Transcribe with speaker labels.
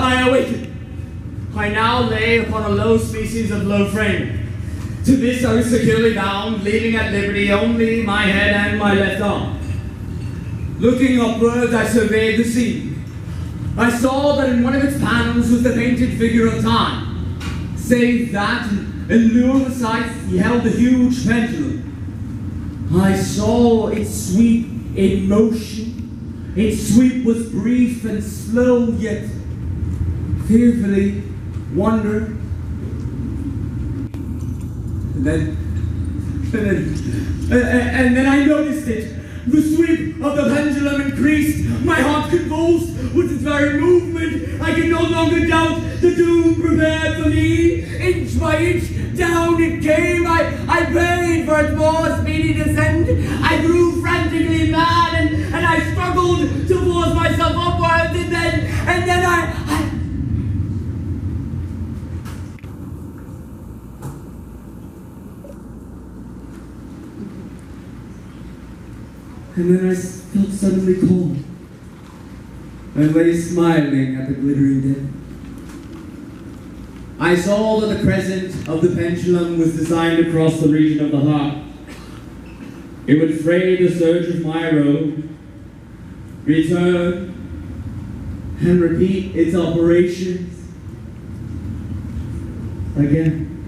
Speaker 1: I awakened. I now lay upon a low species of low frame. To this I was securely bound, leaving at liberty only my head and my left arm. Looking upwards, I surveyed the scene. I saw that in one of its panels was the painted figure of time, save that, in lieu of the sight, he held the huge pendulum. I saw it sweep in motion. Its sweep was brief and slow, yet fearfully wonder. And then I noticed it. The sweep of the pendulum increased. My heart convulsed with its very movement. I could no longer doubt the doom prepared for me. Inch by inch, down it came. I prayed for its more speedy descent. I grew frantically mad, and I struggled to force myself upwards, and then I... And then I felt suddenly cold. I lay smiling at the glittering dead. I saw that the crescent of the pendulum was designed across the region of the heart. It would fray the surge of my robe, return, and repeat its operations again.